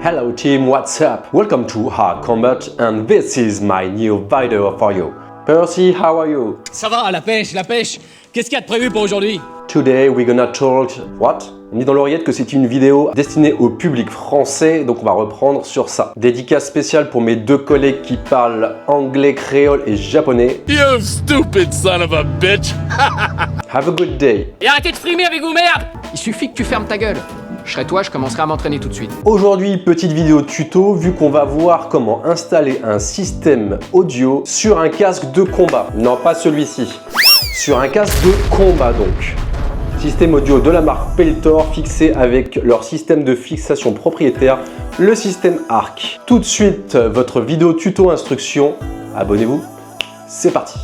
Hello team, what's up? Welcome to Hard Combat and this is my new video for you. Percy, how are you? Ça va, la pêche. Qu'est-ce qu'il y a de prévu pour aujourd'hui? Today we're gonna talk... What? On dit dans l'oreillette que c'est une vidéo destinée au public français, donc on va reprendre sur ça. Dédicace spéciale pour mes deux collègues qui parlent anglais, créole et japonais. You stupid son of a bitch! Have a good day. Et arrêtez de frimer avec vous, merde! Il suffit que tu fermes ta gueule. Je serai toi, je commencerai à m'entraîner tout de suite. Aujourd'hui, petite vidéo tuto, vu qu'on va voir comment installer un système audio sur un casque de combat. Non, pas celui-ci. Sur un casque de combat donc. Système audio de la marque Peltor fixé avec leur système de fixation propriétaire, le système ARC. Tout de suite, votre vidéo tuto instruction. Abonnez-vous, c'est parti.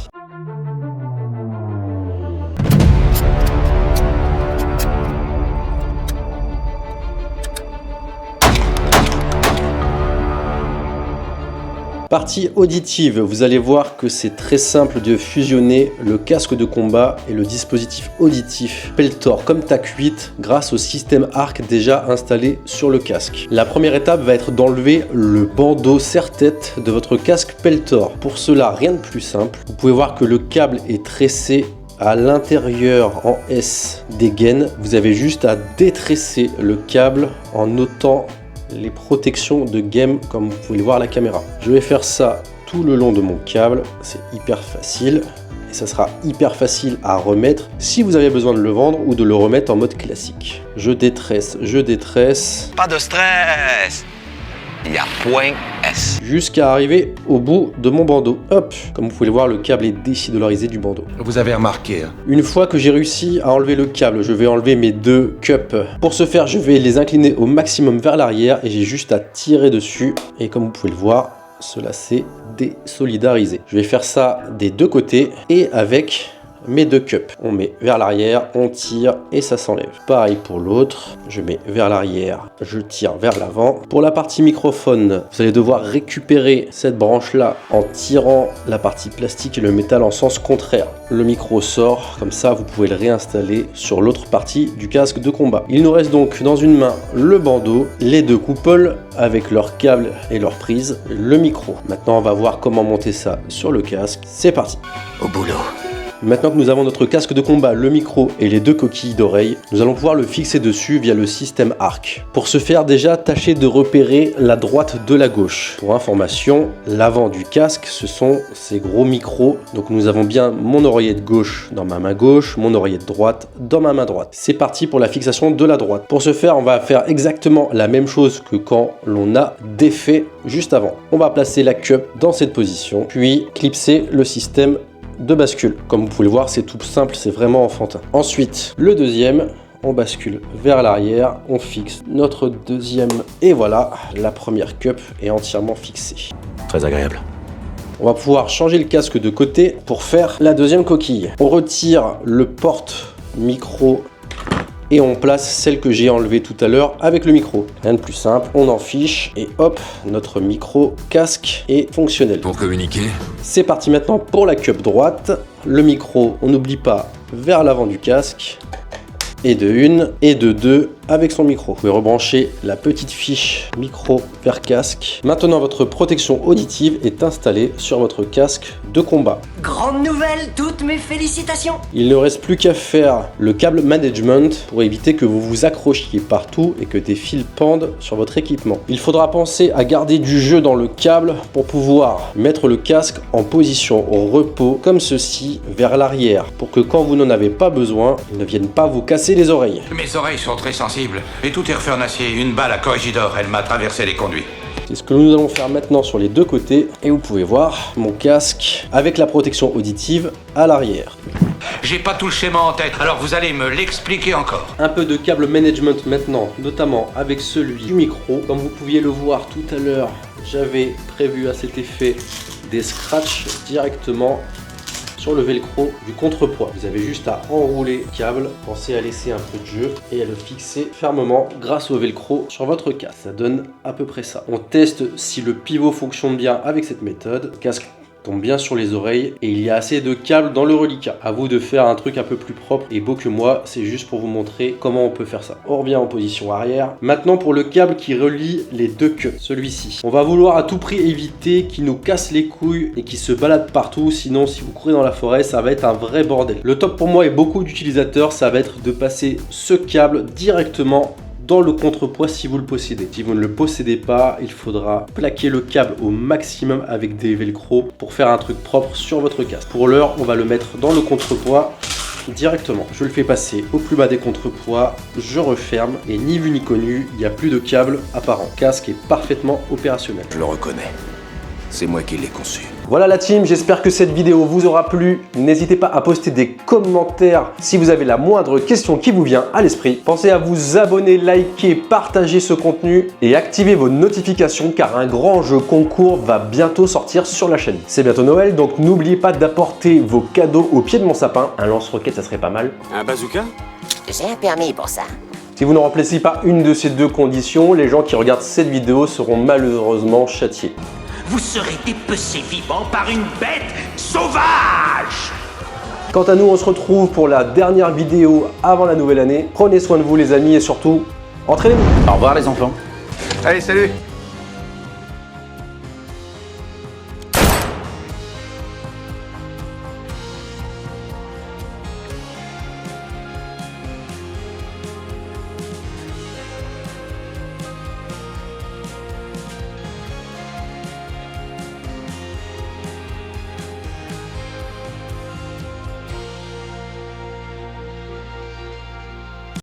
Partie auditive, vous allez voir que c'est très simple de fusionner le casque de combat et le dispositif auditif Peltor comme TAC 8 grâce au système ARC déjà installé sur le casque. La première étape va être d'enlever le bandeau serre-tête de votre casque Peltor. Pour cela, rien de plus simple. Vous pouvez voir que le câble est tressé à l'intérieur en S des gaines. Vous avez juste à détresser le câble en ôtant les protections de game comme vous pouvez le voir à la caméra. Je vais faire ça tout le long de mon câble, c'est hyper facile et ça sera hyper facile à remettre si vous avez besoin de le vendre ou de le remettre en mode classique. Je détresse. Pas de stress, il y a point S. Jusqu'à arriver au bout de mon bandeau. Hop, comme vous pouvez le voir, le câble est décidolarisé du bandeau. Vous avez remarqué, hein? Une fois que j'ai réussi à enlever le câble, je vais enlever mes deux cups. Pour ce faire, je vais les incliner au maximum vers l'arrière et j'ai juste à tirer dessus. Et comme vous pouvez le voir, cela s'est désolidarisé. Je vais faire ça des deux côtés et avec mes deux cups. On met vers l'arrière, on tire et ça s'enlève. Pareil pour l'autre, je mets vers l'arrière, je tire vers l'avant. Pour la partie microphone, vous allez devoir récupérer cette branche là en tirant la partie plastique et le métal en sens contraire. Le micro sort, comme ça vous pouvez le réinstaller sur l'autre partie du casque de combat. Il nous reste donc dans une main le bandeau, les deux couples avec leurs câbles et leurs prises, le micro. Maintenant on va voir comment monter ça sur le casque. C'est parti. Au boulot. Maintenant que nous avons notre casque de combat, le micro et les deux coquilles d'oreilles, nous allons pouvoir le fixer dessus via le système ARC. Pour ce faire, déjà, tâchez de repérer la droite de la gauche. Pour information, l'avant du casque, ce sont ces gros micros. Donc nous avons bien mon oreillette gauche dans ma main gauche, mon oreillette droite dans ma main droite. C'est parti pour la fixation de la droite. Pour ce faire, on va faire exactement la même chose que quand l'on a défait juste avant. On va placer la cup dans cette position, puis clipser le système de bascule. Comme vous pouvez le voir, c'est tout simple, c'est vraiment enfantin. Ensuite, le deuxième, on bascule vers l'arrière, on fixe notre deuxième et voilà, la première cup est entièrement fixée. Très agréable. On va pouvoir changer le casque de côté pour faire la deuxième coquille. On retire le porte-micro et on place celle que j'ai enlevée tout à l'heure avec le micro. Rien de plus simple, on en fiche et hop, notre micro casque est fonctionnel. Pour communiquer? C'est parti maintenant pour la cup droite. Le micro, on n'oublie pas, vers l'avant du casque. Et de une et de deux avec son micro. Vous pouvez rebrancher la petite fiche micro vers casque. Maintenant, votre protection auditive est installée sur votre casque de combat. Grande nouvelle, toutes mes félicitations. Il ne reste plus qu'à faire le câble management pour éviter que vous vous accrochiez partout et que des fils pendent sur votre équipement. Il faudra penser à garder du jeu dans le câble pour pouvoir mettre le casque en position au repos comme ceci vers l'arrière pour que quand vous n'en avez pas besoin, il ne vienne pas vous casser les oreilles. Mes oreilles sont très sensibles et tout est refait en acier. Une balle à Corregidor, elle m'a traversé les conduits. C'est ce que nous allons faire maintenant sur les deux côtés et vous pouvez voir mon casque avec la protection auditive à l'arrière. J'ai pas tout le schéma en tête, alors vous allez me l'expliquer encore. Un peu de câble management maintenant, notamment avec celui du micro. Comme vous pouviez le voir tout à l'heure, j'avais prévu à cet effet des scratchs directement sur le velcro du contrepoids. Vous avez juste à enrouler le câble, pensez à laisser un peu de jeu et à le fixer fermement grâce au velcro sur votre casque. Ça donne à peu près ça. On teste si le pivot fonctionne bien avec cette méthode. Le casque tombe bien sur les oreilles et il y a assez de câbles dans le reliquat. À vous de faire un truc un peu plus propre et beau que moi, c'est juste pour vous montrer comment on peut faire ça. On revient en position arrière. Maintenant pour le câble qui relie les deux queues, celui-ci. On va vouloir à tout prix éviter qu'il nous casse les couilles et qu'il se balade partout, sinon si vous courez dans la forêt, ça va être un vrai bordel. Le top pour moi et beaucoup d'utilisateurs, ça va être de passer ce câble directement dans le contrepoids si vous le possédez. Si vous ne le possédez pas, il faudra plaquer le câble au maximum avec des velcro pour faire un truc propre sur votre casque. Pour l'heure, on va le mettre dans le contrepoids directement. Je le fais passer au plus bas des contrepoids, je referme et ni vu ni connu, il n'y a plus de câble apparent. Le casque est parfaitement opérationnel. Je le reconnais. C'est moi qui l'ai conçu. Voilà la team, j'espère que cette vidéo vous aura plu. N'hésitez pas à poster des commentaires si vous avez la moindre question qui vous vient à l'esprit. Pensez à vous abonner, liker, partager ce contenu et activer vos notifications car un grand jeu concours va bientôt sortir sur la chaîne. C'est bientôt Noël, donc n'oubliez pas d'apporter vos cadeaux au pied de mon sapin. Un lance-roquette, ça serait pas mal. Un bazooka? J'ai un permis pour ça. Si vous ne remplissez pas une de ces deux conditions, les gens qui regardent cette vidéo seront malheureusement châtiés. Vous serez dépecé vivant par une bête sauvage! Quant à nous, on se retrouve pour la dernière vidéo avant la nouvelle année. Prenez soin de vous les amis et surtout, entraînez-vous. Au revoir les enfants. Allez, salut!